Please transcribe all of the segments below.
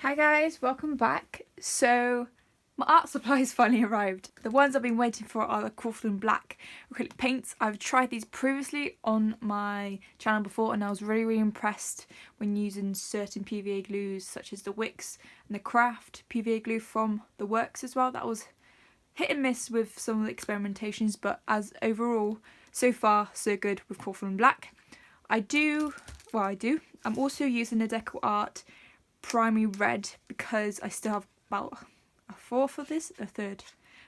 Hi guys, welcome back. So my art supplies finally arrived. The ones I've been waiting for are the Crawford Black acrylic paints. I've tried these previously on my channel before and I was really impressed when using certain PVA glues such as the Wicks and the Craft PVA glue from the Works as well. That was hit and miss with some of the experimentations, but as overall, so far so good with Crawford Black. I'm also using the Deco Art primary red because I still have about about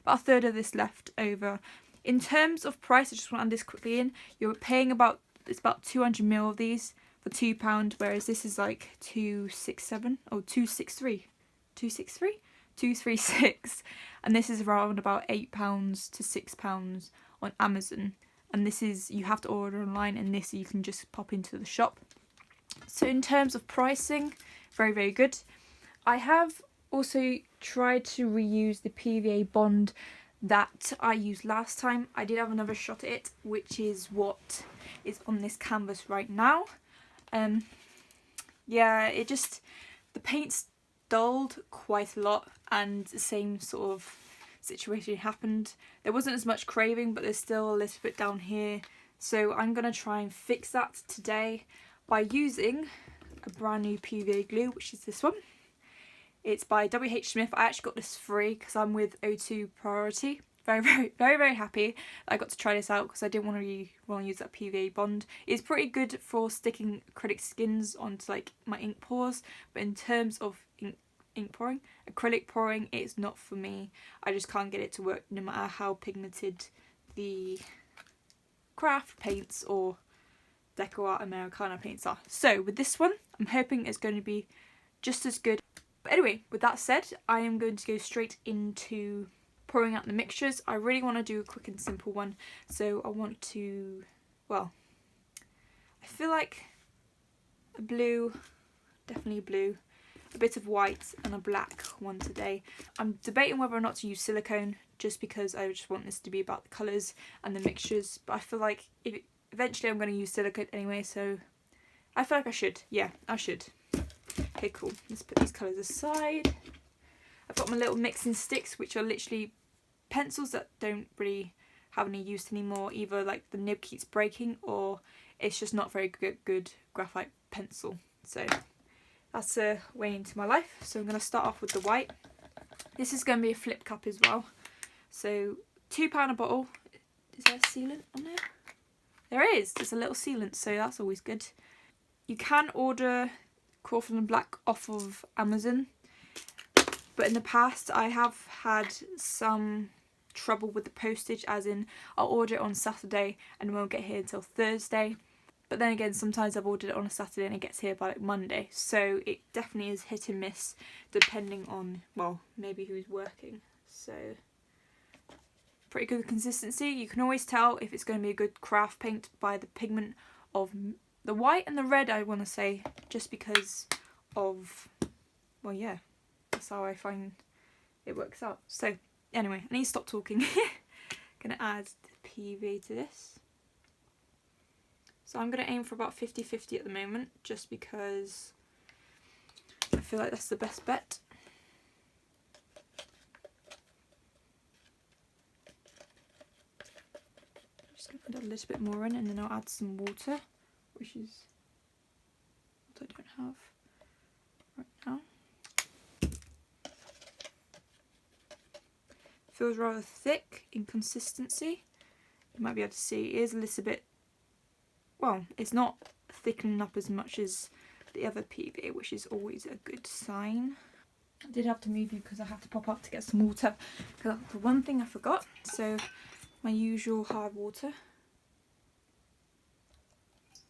a third of this left over. In terms of price, I just want to add this quickly in. You're paying about 200ml of these for £2, whereas this is like 267 or 236, and this is around about £8 to £6 on Amazon. And this is, you have to order online, and this you can just pop into the shop. So in terms of pricing, very good. I have also tried to reuse the PVA bond that I used last time. I did have another shot at it, which is what is on this canvas right now. Yeah, the paint's dulled quite a lot, and the same sort of situation happened. There wasn't as much craving, but there's still a little bit down here. So I'm going to try and fix that today by using a brand new PVA glue, which is this one. It's by WHSmiths. I actually got this free because I'm with O2 Priority. Very happy I got to try this out because I didn't want to use that PVA bond. It's pretty good for sticking acrylic skins onto like my ink pours, but in terms of acrylic pouring, it's not for me. I just can't get it to work no matter how pigmented the craft paints or Deco Art Americana paints are. So with this one, I'm hoping it's going to be just as good. But anyway, with that said, I am going to go straight into pouring out the mixtures. I really want to do a quick and simple one, so I want to, well, I feel like a blue, definitely a blue, a bit of white and a black one today. I'm debating whether or not to use silicone, just because I just want this to be about the colours and the mixtures, but I feel like eventually I'm going to use silicone anyway, so I feel like I should. Yeah, I should. Okay, cool. Let's put these colours aside. I've got my little mixing sticks, which are literally pencils that don't really have any use anymore. Either like the nib keeps breaking or it's just not very good graphite pencil. So that's a way into my life. So I'm going to start off with the white. This is going to be a flip cup as well. So £2 a bottle. Is there a sealant on there? There is. There's a little sealant, so that's always good. You can order Crawford Black off of Amazon, but in the past I have had some trouble with the postage, as in I'll order it on Saturday and it won't get here until Thursday. But then again, sometimes I've ordered it on a Saturday and it gets here by like Monday. So it definitely is hit and miss depending on, well, maybe who's working. So pretty good consistency. You can always tell if it's going to be a good craft paint by the pigment of the white and the red, I want to say, just because of, well, yeah, that's how I find it works out. So anyway, I need to stop talking. Gonna add the PVA to this. So I'm going to aim for about 50-50 at the moment, just because I feel like that's the best bet. Just going to add a little bit more in, and then I'll add some water, which is what I don't have right now. Feels rather thick in consistency. You might be able to see it is a little bit, well, it's not thickening up as much as the other PVA, which is always a good sign. I did have to move you because I have to pop up to get some water, because that's the one thing I forgot. So my usual hard water.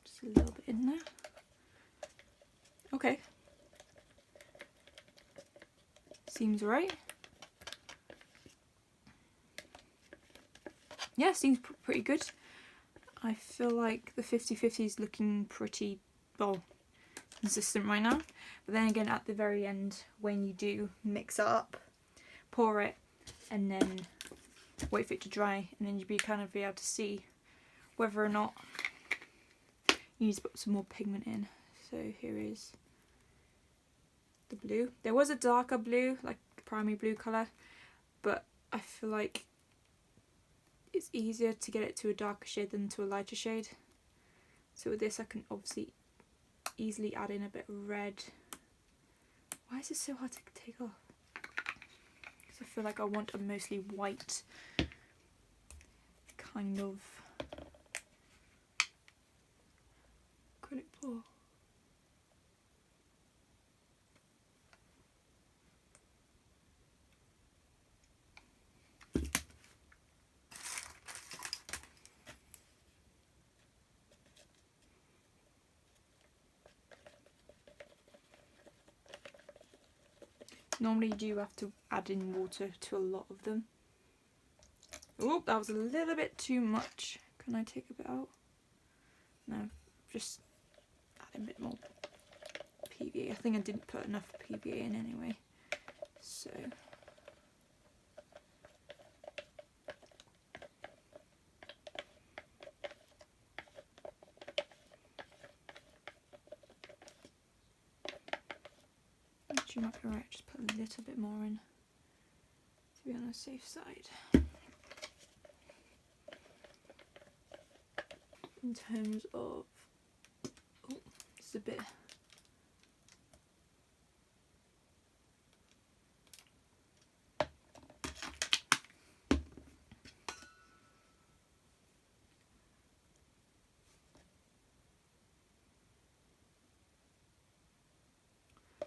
Just a little bit in there. Okay. Seems right. Yeah, seems pretty good. I feel like the 50-50 is looking pretty, well, consistent right now. But then again, at the very end, when you do mix it up, pour it, and then wait for it to dry, and then you'll be able to see whether or not you need to put some more pigment in. So here is the blue. There was a darker blue, like primary blue colour, but I feel like it's easier to get it to a darker shade than to a lighter shade. So with this I can obviously easily add in a bit of red. Why is it so hard to take off? Because I feel like I want a mostly white kind of acrylic pour. Normally you do have to add in water to a lot of them. Oh, that was a little bit too much. Can I take a bit out? No, just add a bit more PVA. I think I didn't put enough PVA in anyway. So actually might be right, just put a little bit more in to be on the safe side. In terms of, oh, it's a bit,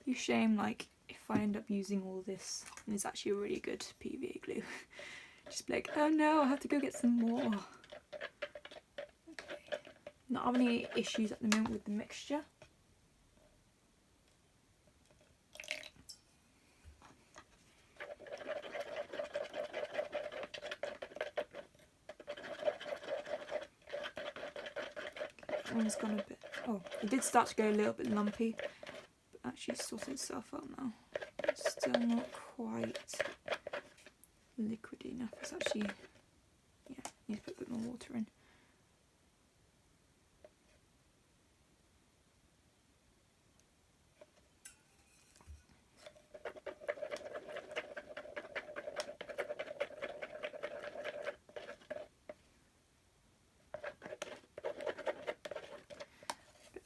be a shame like if I end up using all this and it's actually a really good PVA glue. Just be like, oh no, I have to go get some more. Not having any issues at the moment with the mixture. That one's gone a bit, oh, it did start to go a little bit lumpy, but actually it's sorted itself out now. It's still not quite liquidy enough. It's actually, yeah, need to put a bit more water in.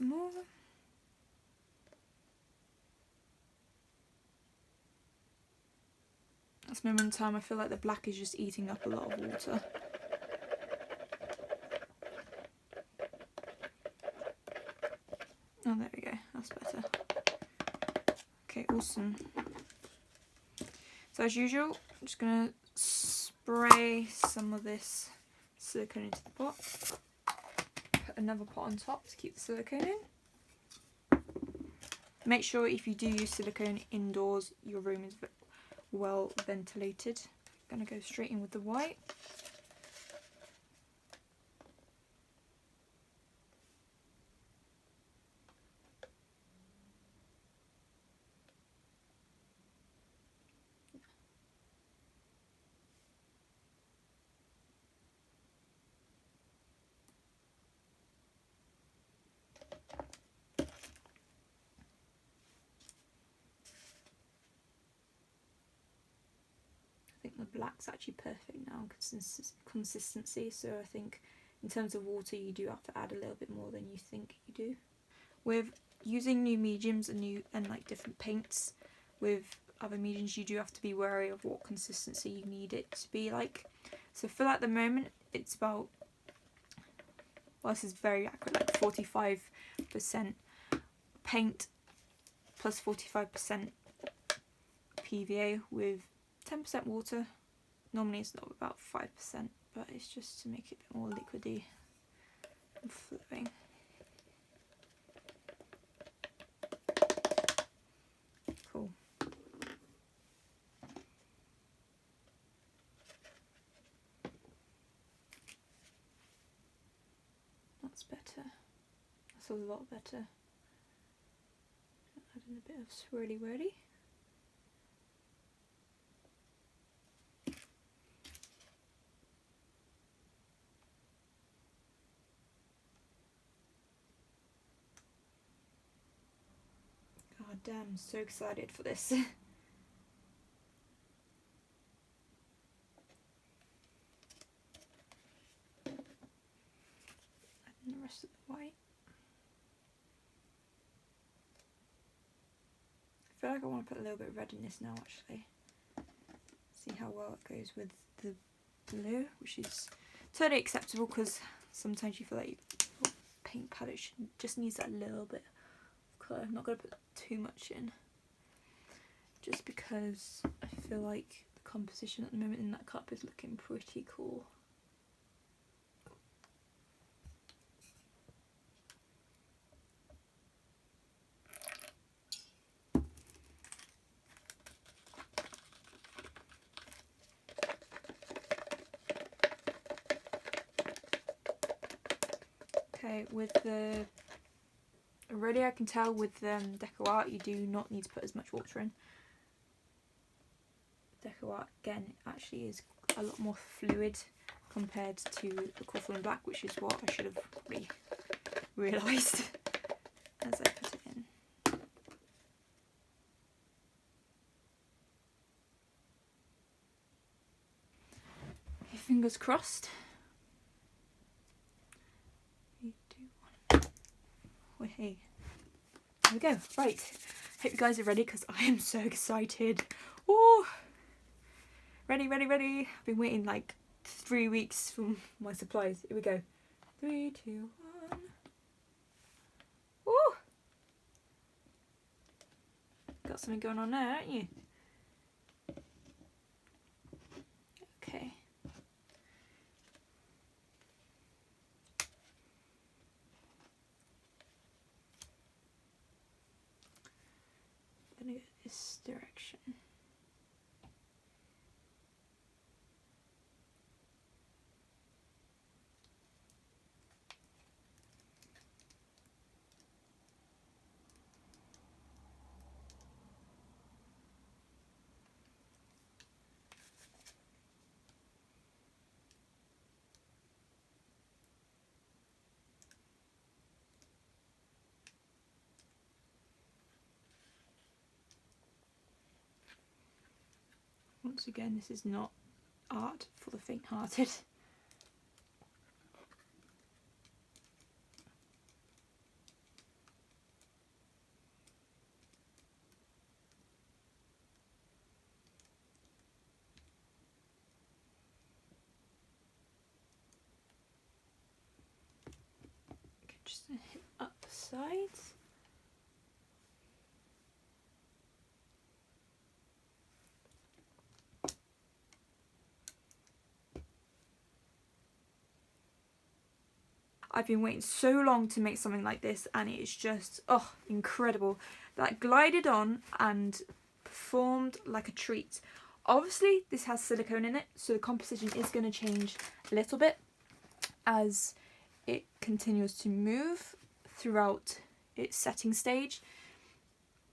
More. At this moment in time I feel like the black is just eating up a lot of water. Oh, there we go, that's better. Okay, awesome. So as usual, I'm just going to spray some of this silicone into the pot. Put another pot on top to keep the silicone in. Make sure if you do use silicone indoors, your room is well ventilated. I'm going to go straight in with the white. I think the black's actually perfect now, consistency, so I think in terms of water you do have to add a little bit more than you think you do. With using new mediums and like different paints with other mediums, you do have to be wary of what consistency you need it to be like. So for at the moment it's about, well, this is very accurate, like 45% paint plus 45% PVA with 10% water. Normally it's not about 5%, but it's just to make it a bit more liquidy and flowing. Cool. That's better. That's a lot better. Add in a bit of swirly whirly. I'm so excited for this. And the rest of the white. I feel like I want to put a little bit of red in this now actually. See how well it goes with the blue, which is totally acceptable because sometimes you feel like your paint palette just needs that little bit of colour. I'm not going to put too much in just because I feel like the composition at the moment in that cup is looking pretty cool. Okay, with the already I can tell with Deco Art you do not need to put as much water in. Deco Art again actually is a lot more fluid compared to the Crawford Black, which is what I should have probably realised as I put it in. Okay, fingers crossed. 3, 2, 1. Oh, hey. There we go. Right. Hope you guys are ready because I am so excited. Oh, ready, ready, ready. I've been waiting like 3 weeks for my supplies. Here we go. 3, 2, 1. Oh, got something going on there, haven't you? Okay. I'm gonna go this direction. Once again, this is not art for the faint-hearted. Okay, just hit up the sides. I've been waiting so long to make something like this and it is just, oh, incredible. That glided on and performed like a treat. Obviously this has silicone in it, so the composition is going to change a little bit as it continues to move throughout its setting stage.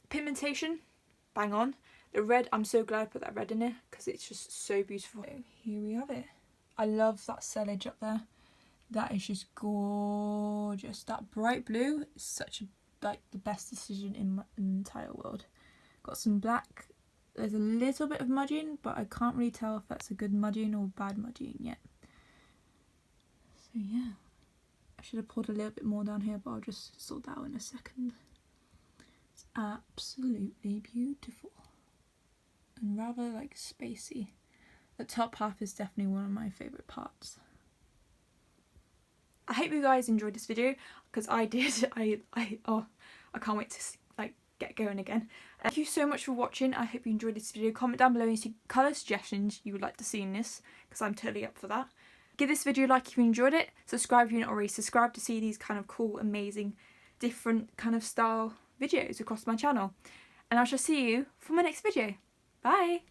Pigmentation, bang on. The red, I'm so glad I put that red in there because it's just so beautiful. So here we have it. I love that sellage up there. That is just gorgeous. That bright blue is such a, like the best decision in the entire world. Got some black. There's a little bit of mudging, but I can't really tell if that's a good mudging or bad mudging yet. So yeah, I should have poured a little bit more down here, but I'll just sort that out in a second. It's absolutely beautiful and rather like spacey. The top half is definitely one of my favourite parts. I hope you guys enjoyed this video because I did. I can't wait to like get going again. Thank you so much for watching. I hope you enjoyed this video. Comment down below any colour suggestions you would like to see in this because I'm totally up for that. Give this video a like if you enjoyed it. Subscribe if you're not already subscribed to see these kind of cool, amazing, different kind of style videos across my channel. And I shall see you for my next video. Bye!